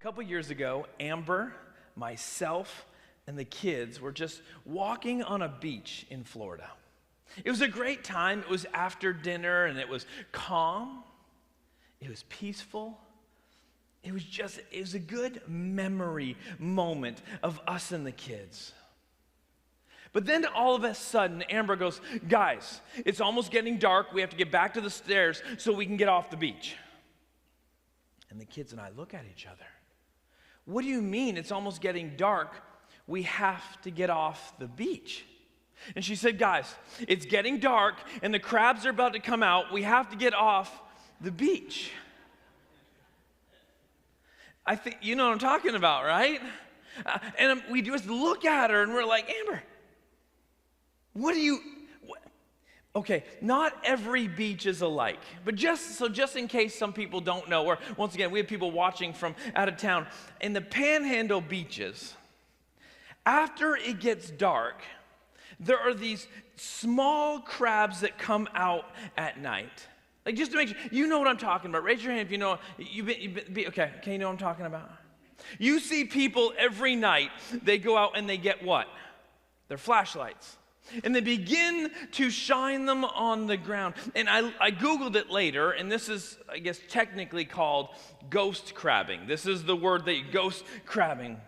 couple years ago, Amber, myself, and the kids were just walking on a beach in Florida. It was a great time. It was after dinner, and it was calm. It was peaceful. It was a good memory moment of us and the kids. But then all of a sudden, Amber goes, "Guys, it's almost getting dark. We have to get back to the stairs so we can get off the beach." And the kids and I look at each other. "What do you mean it's almost getting dark? We have to get off the beach." And she said, "Guys, it's getting dark and the crabs are about to come out. We have to get off the beach." I think you know what I'm talking about, right? And we just look at her and we're like, "Amber, what? Okay, not every beach is alike, but just in case some people don't know, or once again, we have people watching from out of town, in the Panhandle beaches, after it gets dark, there are these small crabs that come out at night. Like, just to make sure, you know what I'm talking about. Raise your hand if you know, okay, you know what I'm talking about? You see people every night, they go out and they get what? Their flashlights. And they begin to shine them on the ground. And I Googled it later, and this is, I guess, technically called ghost crabbing. This is the word ghost crabbing.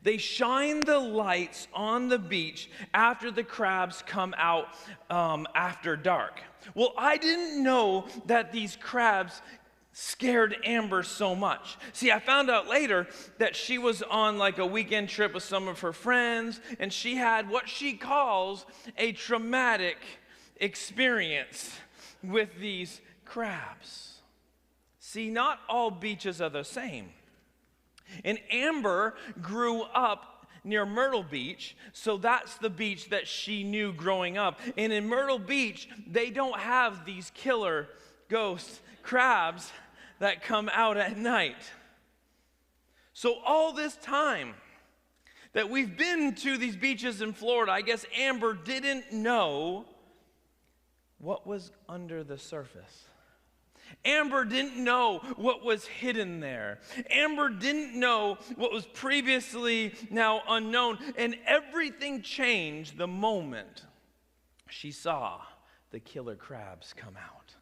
They shine the lights on the beach after the crabs come out after dark. Well, I didn't know that these crabs scared Amber so much. See, I found out later that she was on like a weekend trip with some of her friends, and she had what she calls a traumatic experience with these crabs. See, not all beaches are the same. And Amber grew up near Myrtle Beach, so that's the beach that she knew growing up. And in Myrtle Beach, they don't have these killer ghost crabs that come out at night. So all this time that we've been to these beaches in Florida, I guess Amber didn't know what was under the surface. Amber didn't know what was hidden there. Amber didn't know what was previously now unknown. And everything changed the moment she saw the killer crabs come out.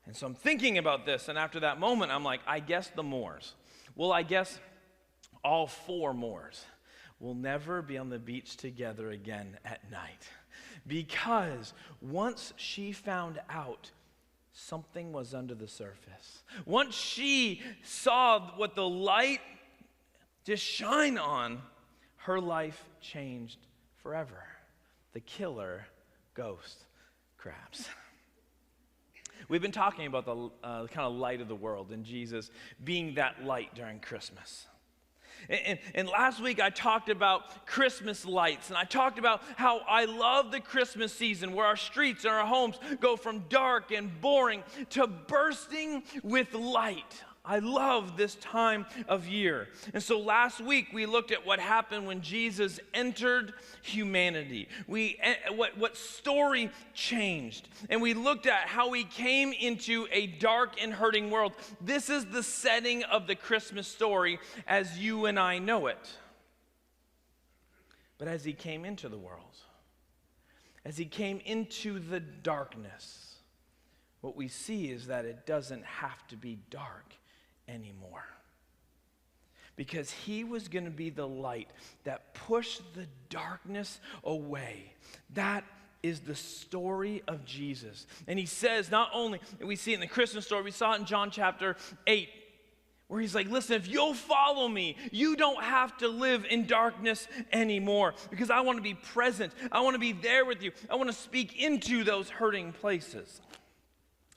And so I'm thinking about this, and after that moment, I'm like, I guess the Moors. Well, I guess all four Moors will never be on the beach together again at night. Because once she found out something was under the surface, once she saw what the light just shine on, her life changed forever. The killer ghost crabs. We've been talking about the kind of light of the world and Jesus being that light during Christmas. And last week I talked about Christmas lights, and I talked about how I love the Christmas season where our streets and our homes go from dark and boring to bursting with light. I love this time of year. And so last week we looked at what happened when Jesus entered humanity. What story changed. And we looked at how he came into a dark and hurting world. This is the setting of the Christmas story as you and I know it. But as he came into the world, as he came into the darkness, what we see is that it doesn't have to be dark anymore. Because he was going to be the light that pushed the darkness away. That is the story of Jesus. And he says, not only, we see it in the Christmas story, we saw it in John chapter 8, where he's like, listen, if you'll follow me, you don't have to live in darkness anymore. Because I want to be present. I want to be there with you. I want to speak into those hurting places.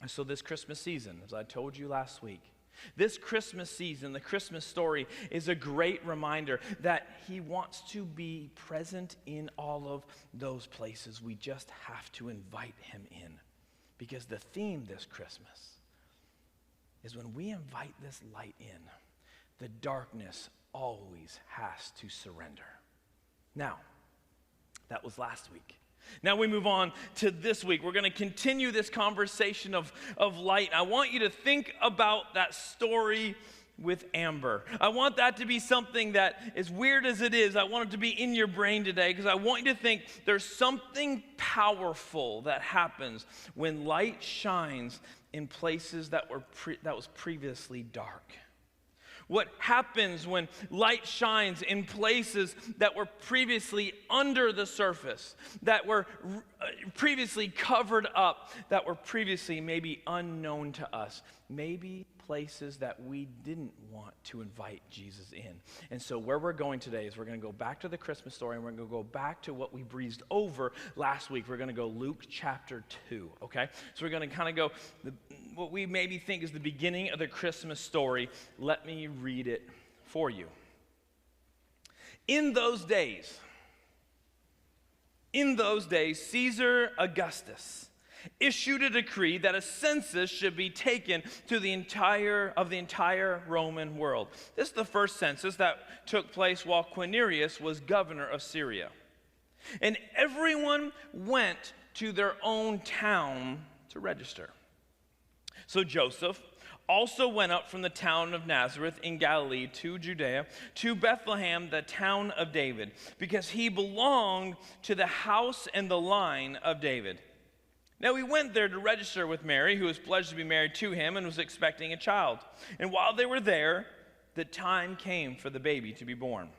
And so this Christmas season, as I told you last week, this Christmas season, the Christmas story, is a great reminder that he wants to be present in all of those places. We just have to invite him in. Because the theme this Christmas is when we invite this light in, the darkness always has to surrender. Now, that was last week. Now we move on to this week. We're going to continue this conversation of light. I want you to think about that story with Amber. I want that to be something that, as weird as it is, I want it to be in your brain today, because I want you to think there's something powerful that happens when light shines in places that was previously dark. What happens when light shines in places that were previously under the surface, that were previously covered up, that were previously maybe unknown to us, maybe places that we didn't want to invite Jesus in. And so where we're going today is we're going to go back to the Christmas story, and we're going to go back to what we breezed over last week. We're going to go Luke chapter 2, okay? So we're going to kind of go what we maybe think is the beginning of the Christmas story. Let me read it for you. In those days, Caesar Augustus issued a decree that a census should be taken to the entire Roman world. This is the first census that took place while Quirinius was governor of Syria. And everyone went to their own town to register. So Joseph also went up from the town of Nazareth in Galilee to Judea, to Bethlehem, the town of David, because he belonged to the house and the line of David. Now he went there to register with Mary, who was pledged to be married to him and was expecting a child. And while they were there, the time came for the baby to be born.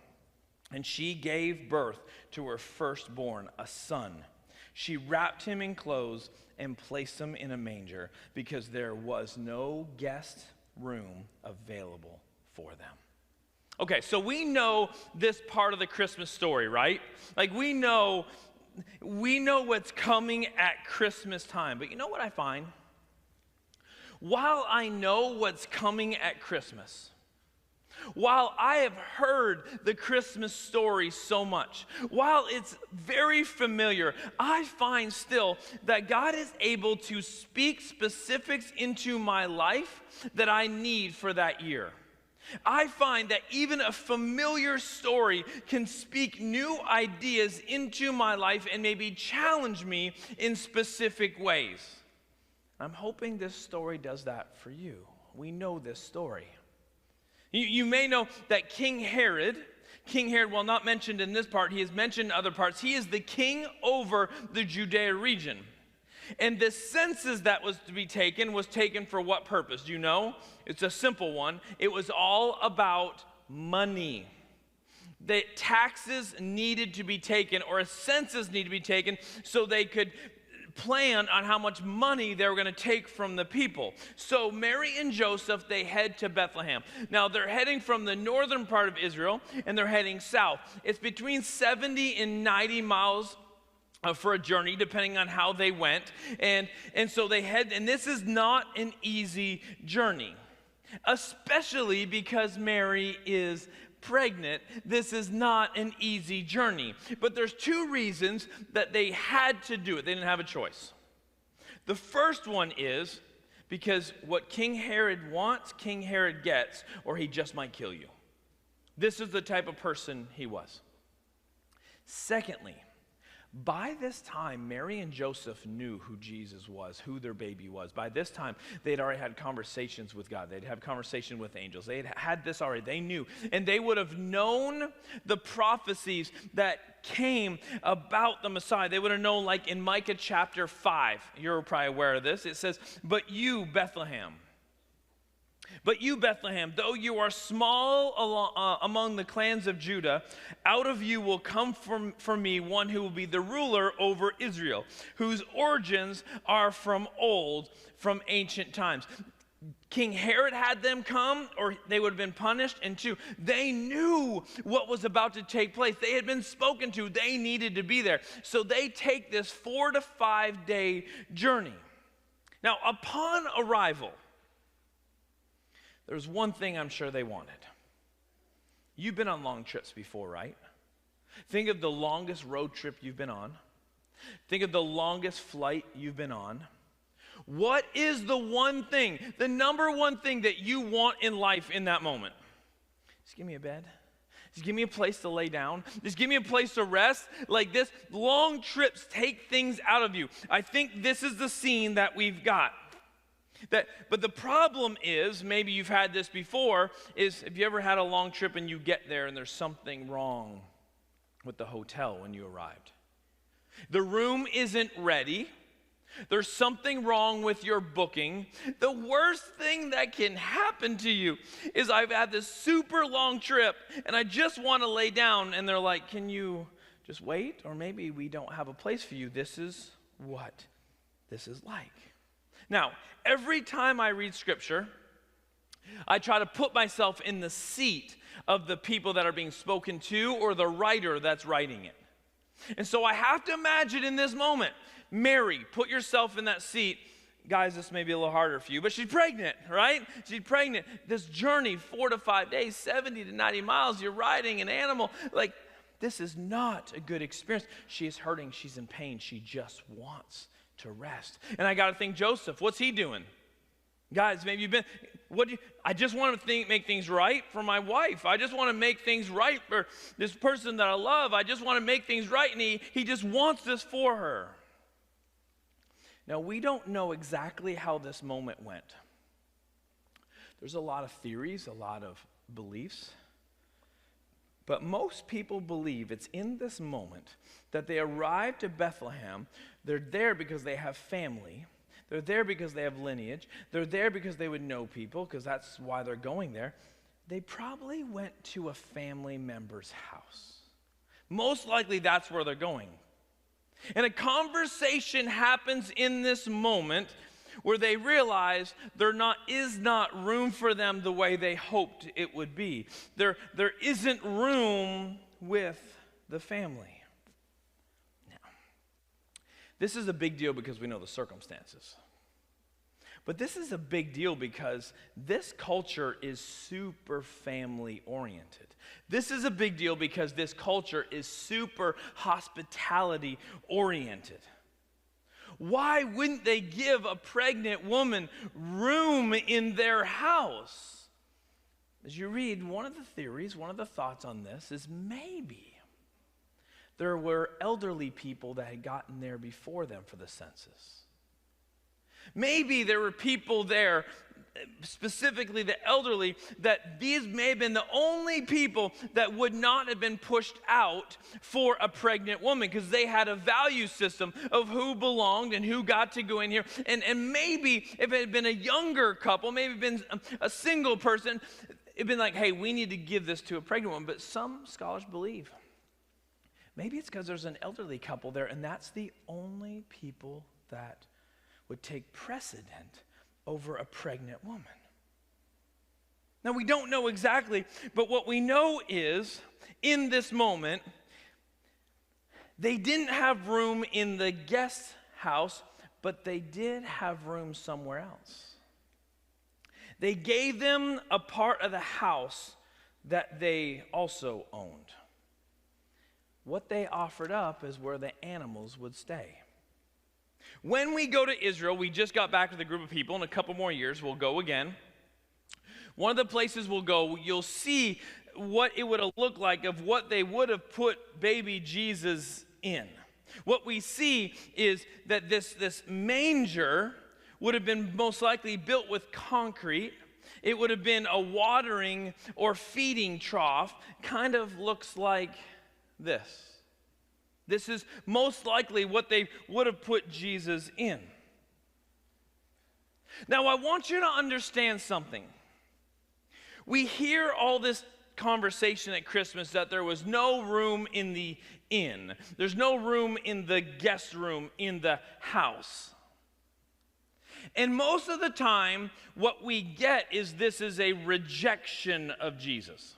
And she gave birth to her firstborn, a son. She wrapped him in clothes and placed him in a manger, because there was no guest room available for them. Okay, so we know this part of the Christmas story, right? Like we know what's coming at Christmas time. But you know what I find? While I know what's coming at Christmas, while I have heard the Christmas story so much, while it's very familiar, I find still that God is able to speak specifics into my life that I need for that year. I find that even a familiar story can speak new ideas into my life and maybe challenge me in specific ways. I'm hoping this story does that for you. We know this story. You may know that King Herod, while not mentioned in this part, he is mentioned in other parts. He is the king over the Judea region. And the census that was to be taken was taken for what purpose? Do you know? It's a simple one. It was all about money. The taxes needed to be taken, or a census needed to be taken, so they could plan on how much money they were going to take from the people. So Mary and Joseph, they head to Bethlehem. Now they're heading from the northern part of Israel, and they're heading south. It's between 70 and 90 miles for a journey, depending on how they went. And so they head, and this is not an easy journey, especially because Mary is pregnant. This is not an easy journey. But there's two reasons that they had to do it. They didn't have a choice. The first one is because what King Herod wants, King Herod gets, or he just might kill you. This is the type of person he was. Secondly, by this time, Mary and Joseph knew who Jesus was, who their baby was. By this time, they'd already had conversations with God. They'd had conversations with angels. They had this already. They knew. And they would have known the prophecies that came about the Messiah. They would have known, like in Micah chapter 5. You're probably aware of this. It says, But you, Bethlehem, though you are small among the clans of Judah, out of you will come for me one who will be the ruler over Israel, whose origins are from old, from ancient times. King Herod had them come, or they would have been punished. And two, they knew what was about to take place. They had been spoken to. They needed to be there. So they take this 4 to 5 day journey. Now, upon arrival, there's one thing I'm sure they wanted. You've been on long trips before, right? Think of the longest road trip you've been on. Think of the longest flight you've been on. What is the one thing, the number one thing that you want in life in that moment? Just give me a bed. Just give me a place to lay down. Just give me a place to rest. Like this, long trips take things out of you. I think this is the scene that we've got. But the problem is, maybe you've had this before, is have you ever had a long trip and you get there and there's something wrong with the hotel when you arrived? The room isn't ready. There's something wrong with your booking. The worst thing that can happen to you is I've had this super long trip and I just want to lay down, and they're like, can you just wait? Or maybe we don't have a place for you. This is what this is like. Now, every time I read Scripture, I try to put myself in the seat of the people that are being spoken to or the writer that's writing it. And so I have to imagine in this moment, Mary, put yourself in that seat. Guys, this may be a little harder for you, but she's pregnant, right? She's pregnant. This journey, 4 to 5 days, 70 to 90 miles, you're riding an animal. Like, this is not a good experience. She is hurting. She's in pain. She just wants to rest. And I got to think, Joseph, what's he doing? Guys, maybe you've been, I just want to make things right for my wife. I just want to make things right for this person that I love. I just want to make things right, and he just wants this for her. Now, we don't know exactly how this moment went. There's a lot of theories, a lot of beliefs. But most people believe it's in this moment that they arrived to Bethlehem. They're there because they have family. They're there because they have lineage. They're there because they would know people, because that's why they're going there. They probably went to a family member's house. Most likely that's where they're going. And a conversation happens in this moment where they realize there is not room for them the way they hoped it would be. There isn't room with the family. Now, this is a big deal because we know the circumstances. But this is a big deal because this culture is super family oriented. This is a big deal because this culture is super hospitality oriented. Why wouldn't they give a pregnant woman room in their house? As you read, one of the theories, one of the thoughts on this is maybe there were elderly people that had gotten there before them for the census. Maybe there were people there, specifically the elderly, that these may have been the only people that would not have been pushed out for a pregnant woman, because they had a value system of who belonged and who got to go in here. And maybe if it had been a younger couple, maybe been a single person, it'd been like, hey, we need to give this to a pregnant woman. But some scholars believe maybe it's because there's an elderly couple there, and that's the only people that would take precedent over a pregnant woman. Now, we don't know exactly, but what we know is, in this moment, they didn't have room in the guest house, but they did have room somewhere else. They gave them a part of the house that they also owned. What they offered up is where the animals would stay. When we go to Israel, we just got back with a group of people. In a couple more years, we'll go again. One of the places we'll go, you'll see what it would have looked like of what they would have put baby Jesus in. What we see is that this manger would have been most likely built with concrete. It would have been a watering or feeding trough. Kind of looks like this. This is most likely what they would have put Jesus in. Now, I want you to understand something. We hear all this conversation at Christmas that there was no room in the inn. There's no room in the guest room in the house. And most of the time, what we get is this is a rejection of Jesus.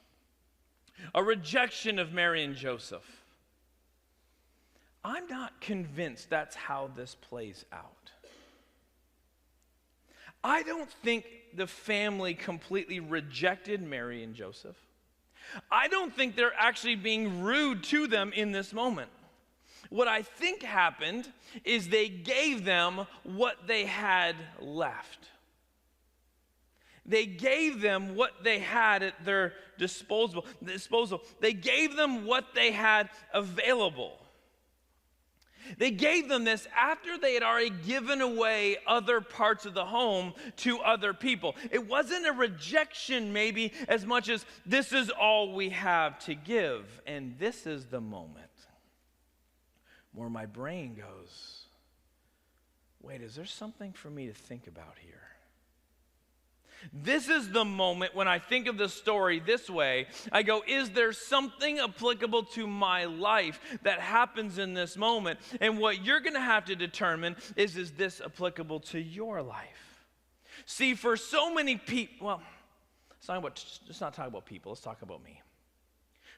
A rejection of Mary and Joseph. I'm not convinced that's how this plays out. I don't think the family completely rejected Mary and Joseph. I don't think they're actually being rude to them in this moment. What I think happened is they gave them what they had left. They gave them what they had at their disposal. They gave them what they had available. They gave them this after they had already given away other parts of the home to other people. It wasn't a rejection maybe as much as this is all we have to give. And this is the moment where my brain goes, wait, is there something for me to think about here? This is the moment when I think of the story this way. I go, is there something applicable to my life that happens in this moment? And what you're going to have to determine is this applicable to your life? See, for so many people, well, let's not talk about people. Let's talk about me.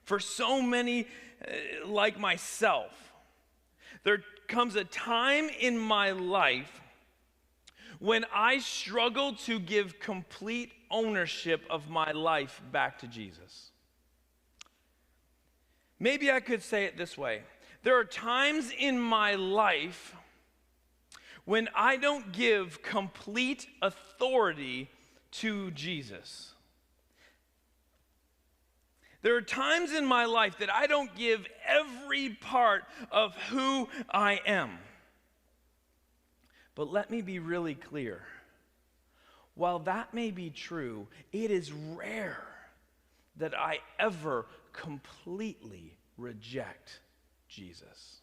For so many like myself, there comes a time in my life when I struggle to give complete ownership of my life back to Jesus. Maybe I could say it this way. There are times in my life when I don't give complete authority to Jesus. There are times in my life that I don't give every part of who I am. But let me be really clear. While that may be true, it is rare that I ever completely reject Jesus.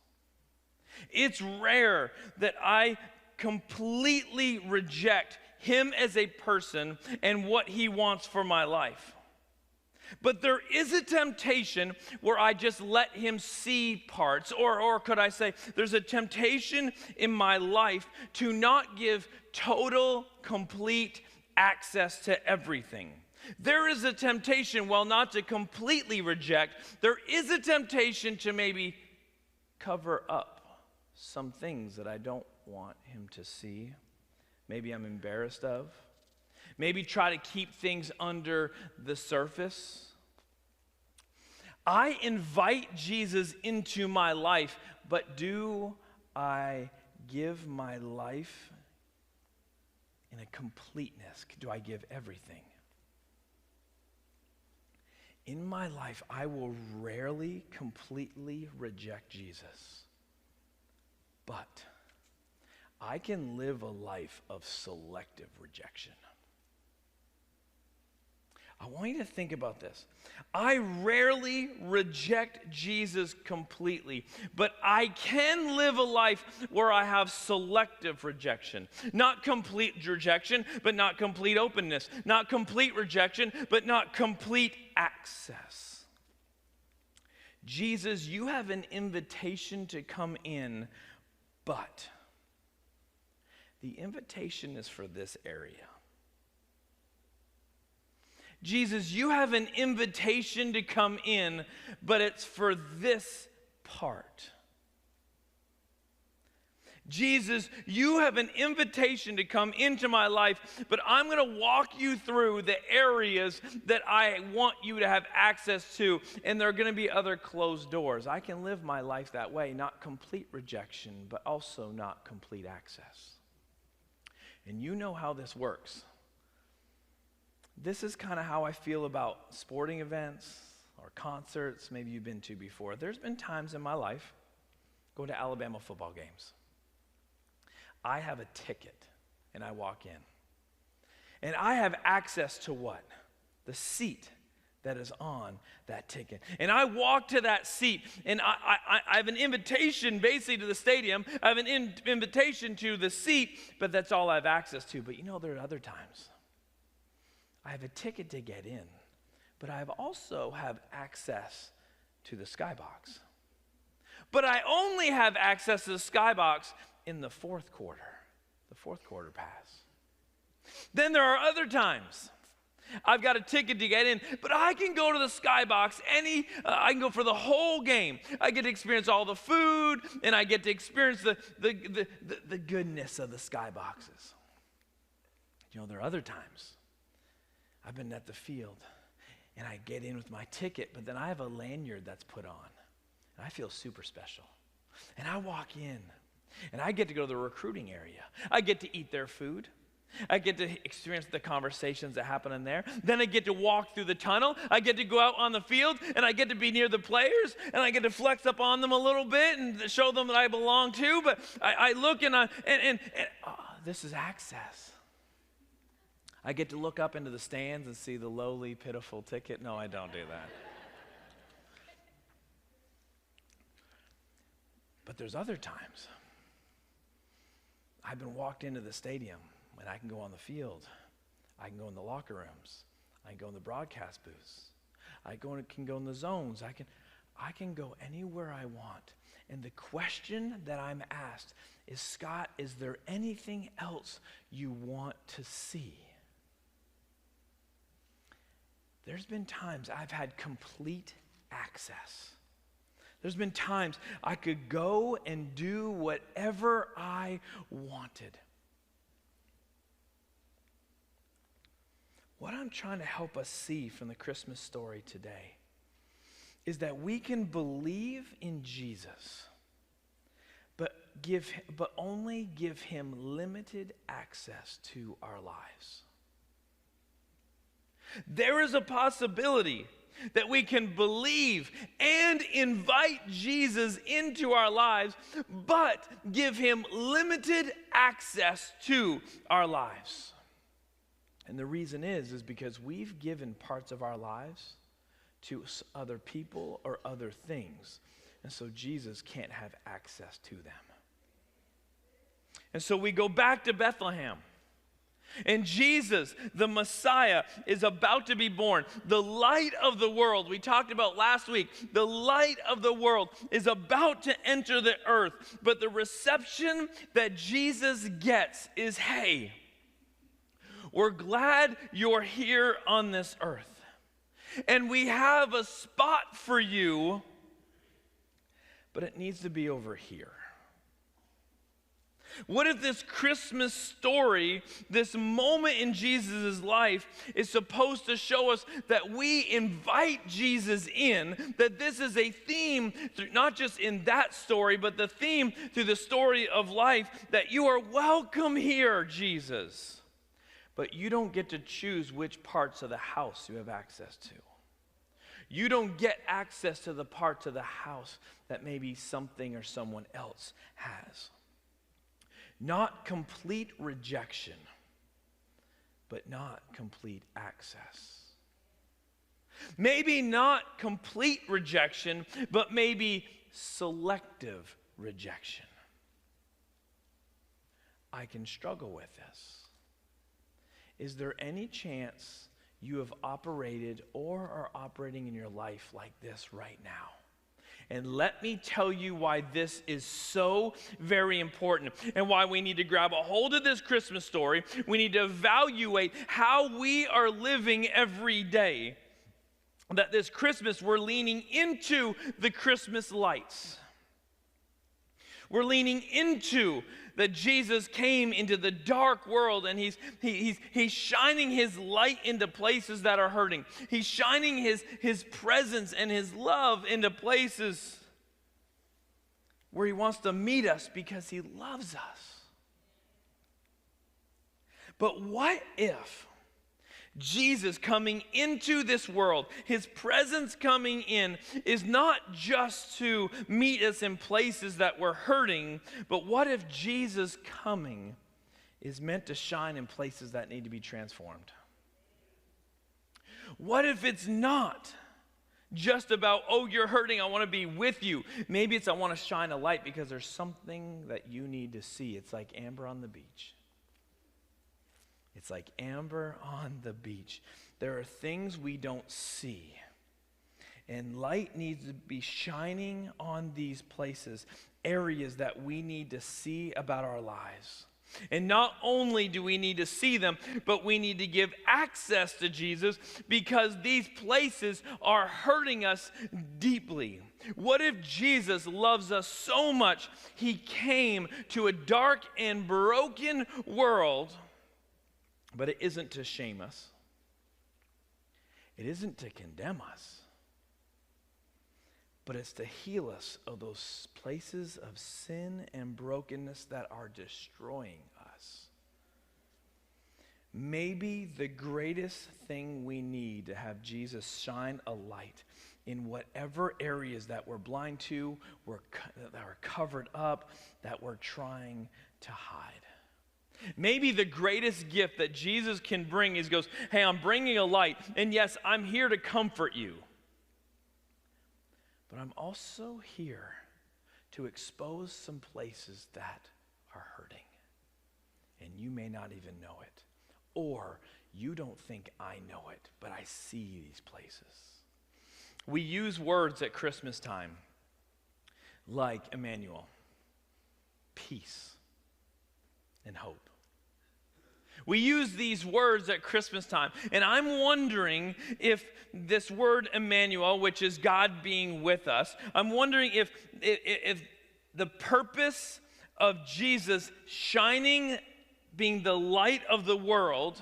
It's rare that I completely reject him as a person and what he wants for my life. But there is a temptation where I just let him see parts, or could I say, there's a temptation in my life to not give total, complete access to everything. There is a temptation, while not to completely reject, there is a temptation to maybe cover up some things that I don't want him to see. Maybe I'm embarrassed of. Maybe try to keep things under the surface. I invite Jesus into my life, but do I give my life in a completeness? Do I give everything? In my life, I will rarely completely reject Jesus, but I can live a life of selective rejection. I want you to think about this. I rarely reject Jesus completely, but I can live a life where I have selective rejection. Not complete rejection, but not complete openness. Not complete rejection, but not complete access. Jesus, you have an invitation to come in, but the invitation is for this area. Jesus, you have an invitation to come in, but it's for this part. Jesus, you have an invitation to come into my life, but I'm going to walk you through the areas that I want you to have access to, and there are going to be other closed doors. I can live my life that way, not complete rejection, but also not complete access. And you know how this works. This is kind of how I feel about sporting events or concerts maybe you've been to before. There's been times in my life going to Alabama football games. I have a ticket and I walk in. And I have access to what? The seat that is on that ticket. And I walk to that seat and I have an invitation basically to the stadium. I have an invitation to the seat, but that's all I have access to. But you know, there are other times. I have a ticket to get in, but I also have access to the skybox. But I only have access to the skybox in the fourth quarter pass. Then there are other times I've got a ticket to get in, but I can go to the skybox I can go for the whole game. I get to experience all the food, and I get to experience the goodness of the skyboxes. You know, there are other times I've been at the field, and I get in with my ticket, but then I have a lanyard that's put on, and I feel super special. And I walk in, and I get to go to the recruiting area. I get to eat their food. I get to experience the conversations that happen in there. Then I get to walk through the tunnel. I get to go out on the field, and I get to be near the players, and I get to flex up on them a little bit and show them that I belong too. But I look and this is access. I get to look up into the stands and see the lowly, pitiful ticket. No, I don't do that. But there's other times. I've been walked into the stadium. And I can go on the field. I can go in the locker rooms. I can go in the broadcast booths. Can go in the zones. I can go anywhere I want. And the question that I'm asked is, Scott, is there anything else you want to see? There's been times I've had complete access. There's been times I could go and do whatever I wanted. What I'm trying to help us see from the Christmas story today is that we can believe in Jesus, but only give him limited access to our lives. There is a possibility that we can believe and invite Jesus into our lives, but give him limited access to our lives. And the reason is because we've given parts of our lives to other people or other things. And so Jesus can't have access to them. And so we go back to Bethlehem. And Jesus, the Messiah, is about to be born. The light of the world, we talked about last week, the light of the world is about to enter the earth. But the reception that Jesus gets is, hey, we're glad you're here on this earth. And we have a spot for you, but it needs to be over here. What if this Christmas story, this moment in Jesus' life, is supposed to show us that we invite Jesus in, that this is a theme, not just in that story, but the theme through the story of life, that you are welcome here, Jesus. But you don't get to choose which parts of the house you have access to. You don't get access to the parts of the house that maybe something or someone else has. Not complete rejection, but not complete access. Maybe not complete rejection, but maybe selective rejection. I can struggle with this. Is there any chance you have operated or are operating in your life like this right now? And let me tell you why this is so very important and why we need to grab a hold of this Christmas story. We need to evaluate how we are living every day. That this Christmas we're leaning into the Christmas lights. We're leaning into that Jesus came into the dark world and he's shining his light into places that are hurting. He's shining his presence and his love into places where he wants to meet us because he loves us. But what if Jesus coming into this world, his presence coming in, is not just to meet us in places that we're hurting, but what if Jesus coming is meant to shine in places that need to be transformed? What if it's not just about, oh, you're hurting, I want to be with you. Maybe it's I want to shine a light because there's something that you need to see. It's like Amber on the beach. It's like Amber on the beach. There are things we don't see. And light needs to be shining on these places, areas that we need to see about our lives. And not only do we need to see them, but we need to give access to Jesus because these places are hurting us deeply. What if Jesus loves us so much, he came to a dark and broken world? But it isn't to shame us. It isn't to condemn us. But it's to heal us of those places of sin and brokenness that are destroying us. maybe the greatest thing we need to have Jesus shine a light in whatever areas that we're blind to, that are covered up, that we're trying to hide. Maybe the greatest gift that Jesus can bring is goes, hey, I'm bringing a light, and yes, I'm here to comfort you. But I'm also here to expose some places that are hurting. And you may not even know it. Or you don't think I know it, but I see these places. We use words at Christmas time like Emmanuel, peace, and hope. We use these words at Christmas time, and I'm wondering if this word Emmanuel, which is God being with us, I'm wondering if the purpose of Jesus shining, being the light of the world,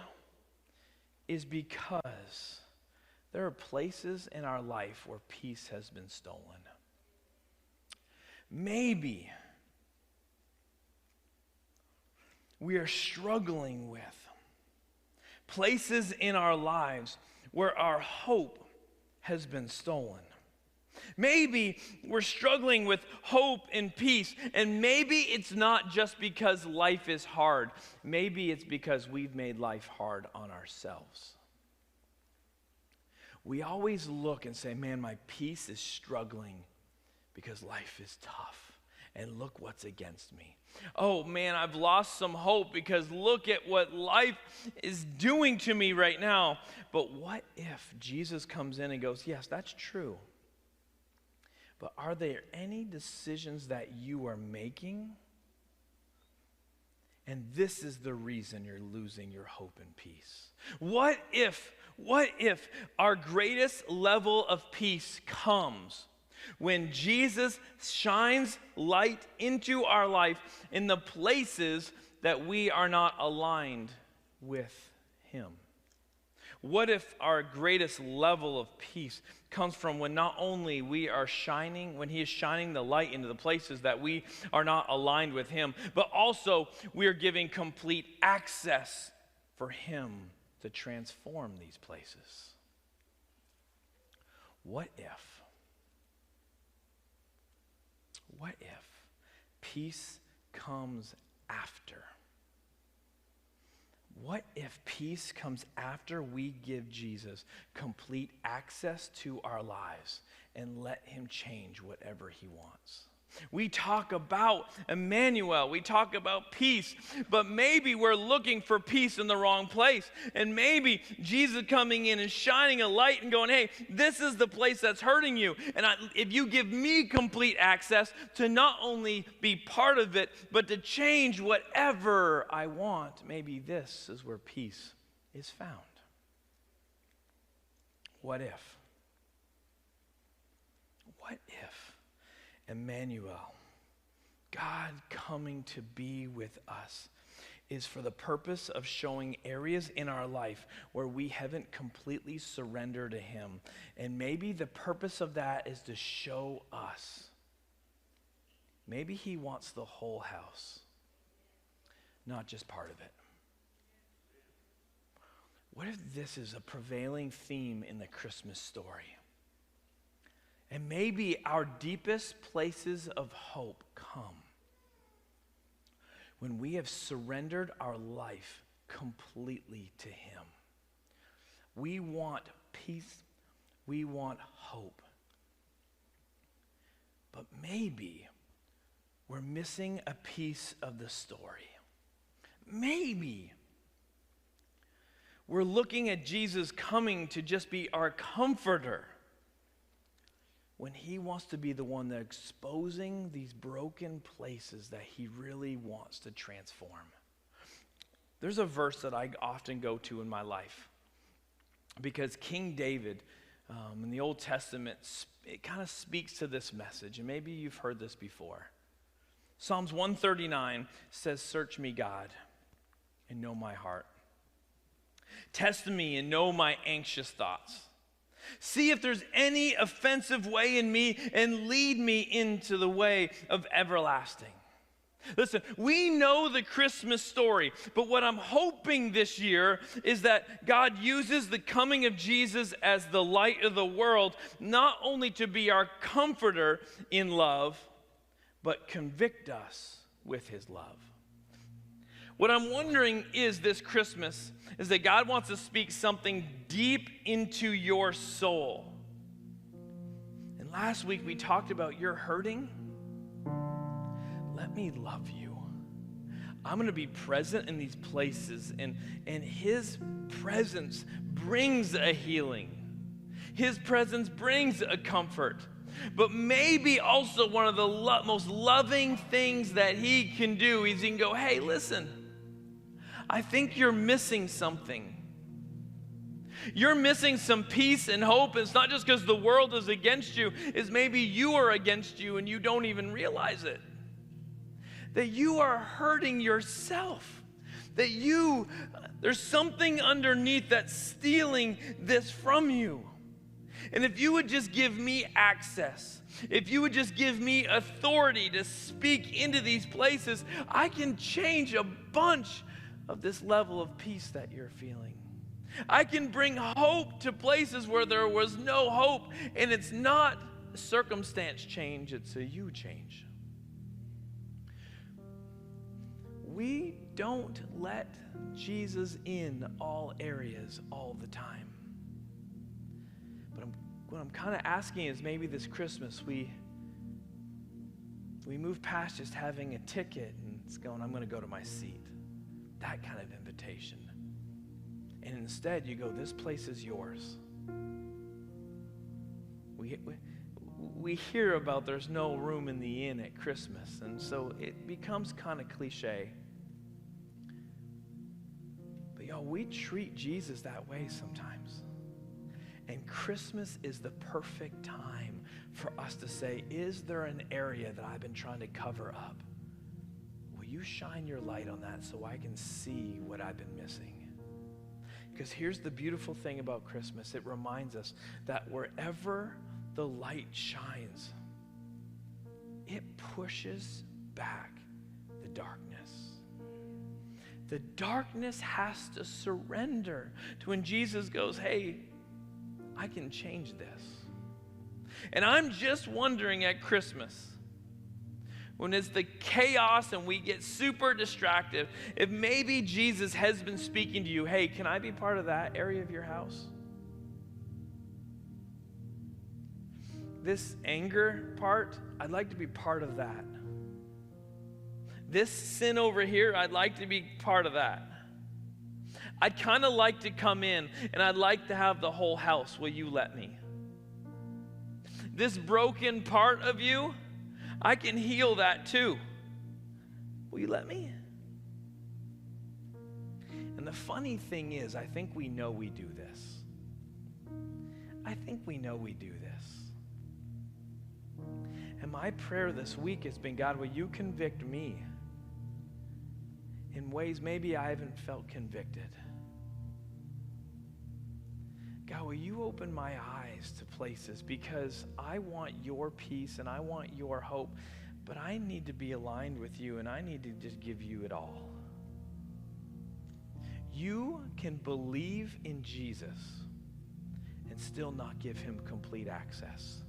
is because there are places in our life where peace has been stolen. Maybe we are struggling with places in our lives where our hope has been stolen. Maybe we're struggling with hope and peace, and maybe it's not just because life is hard. Maybe it's because we've made life hard on ourselves. We always look and say, man, my peace is struggling because life is tough, and look what's against me. Oh man, I've lost some hope because look at what life is doing to me right now. But what if Jesus comes in and goes, yes, that's true. But are there any decisions that you are making? And this is the reason you're losing your hope and peace. What if our greatest level of peace comes when Jesus shines light into our life in the places that we are not aligned with him? What if our greatest level of peace comes from when not only we are shining, when he is shining the light into the places that we are not aligned with him, but also we are giving complete access for him to transform these places? What if peace comes after? What if peace comes after we give Jesus complete access to our lives and let him change whatever he wants? We talk about Emmanuel, we talk about peace, but maybe we're looking for peace in the wrong place. And maybe Jesus coming in and shining a light and going, hey, this is the place that's hurting you. And if you give me complete access to not only be part of it, but to change whatever I want, maybe this is where peace is found. What if? What if Emmanuel, God coming to be with us, is for the purpose of showing areas in our life where we haven't completely surrendered to him? And maybe the purpose of that is to show us. Maybe he wants the whole house, not just part of it. What if this is a prevailing theme in the Christmas story? And maybe our deepest places of hope come when we have surrendered our life completely to him. We want peace. We want hope. But maybe we're missing a piece of the story. Maybe we're looking at Jesus coming to just be our comforter, when he wants to be the one that's exposing these broken places that he really wants to transform. There's a verse that I often go to in my life because King David in the Old Testament, it kind of speaks to this message, and maybe you've heard this before. Psalms 139 says, "Search me, God, and know my heart. Test me and know my anxious thoughts. See if there's any offensive way in me and lead me into the way of everlasting." Listen, we know the Christmas story, but what I'm hoping this year is that God uses the coming of Jesus as the light of the world, not only to be our comforter in love, but convict us with his love. What I'm wondering is this Christmas is that God wants to speak something deep into your soul. And last week we talked about you're hurting. Let me love you. I'm going to be present in these places, and his presence brings a healing. His presence brings a comfort. But maybe also one of the most loving things that he can do is he can go, hey, listen, I think you're missing something. You're missing some peace and hope. It's not just because the world is against you. It's maybe you are against you and you don't even realize it. That you are hurting yourself. That there's something underneath that's stealing this from you. And if you would just give me access, if you would just give me authority to speak into these places, I can change a bunch of this level of peace that you're feeling. I can bring hope to places where there was no hope. And it's not a circumstance change, it's a you change. We don't let Jesus in all areas all the time. But what I'm kind of asking is maybe this Christmas we move past just having a ticket and it's going, I'm going to go to my seat. That kind of invitation. And instead you go, this place is yours. We hear about there's no room in the inn at Christmas, and so it becomes kind of cliche. But y'all, we treat Jesus that way sometimes. And Christmas is the perfect time for us to say, is there an area that I've been trying to cover up? Will you shine your light on that so I can see what I've been missing? Because here's the beautiful thing about Christmas. It reminds us that wherever the light shines, it pushes back the darkness. The darkness has to surrender to when Jesus goes, hey, I can change this. And I'm just wondering at Christmas, when it's the chaos and we get super distracted, if maybe Jesus has been speaking to you, hey, can I be part of that area of your house? This anger part, I'd like to be part of that. This sin over here, I'd like to be part of that. I'd kind of like to come in and I'd like to have the whole house. Will you let me? This broken part of you, I can heal that too. Will you let me? And the funny thing is, I think we know we do this. I think we know we do this. And my prayer this week has been, God, will you convict me in ways maybe I haven't felt convicted? God, will you open my eyes to places, because I want your peace and I want your hope, but I need to be aligned with you and I need to just give you it all. You can believe in Jesus and still not give him complete access.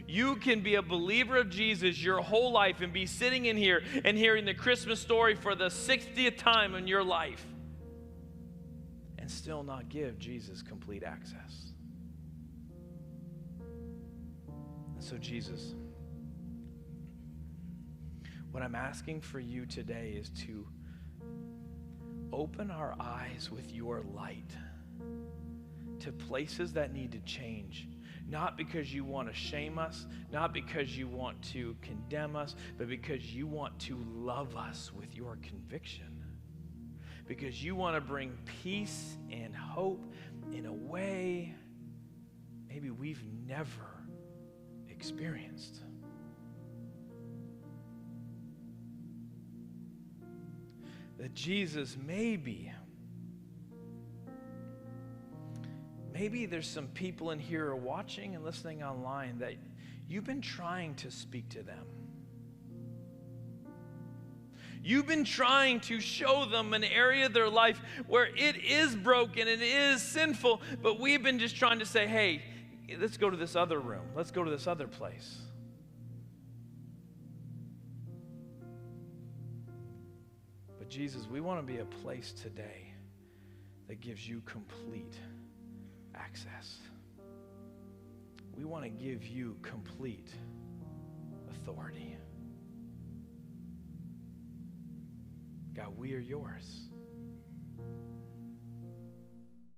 You can be a believer of Jesus your whole life and be sitting in here and hearing the Christmas story for the 60th time in your life and still not give Jesus complete access. And so, Jesus, what I'm asking for you today is to open our eyes with your light to places that need to change. Not because you want to shame us, not because you want to condemn us, but because you want to love us with your conviction. Because you want to bring peace and hope in a way maybe we've never experienced. That Jesus, maybe there's some people in here who are watching and listening online that you've been trying to speak to them. You've been trying to show them an area of their life where it is broken, it is sinful, but we've been just trying to say, hey, let's go to this other room. Let's go to this other place. But Jesus, we want to be a place today that gives you complete access. We want to give you complete authority. God, we are yours.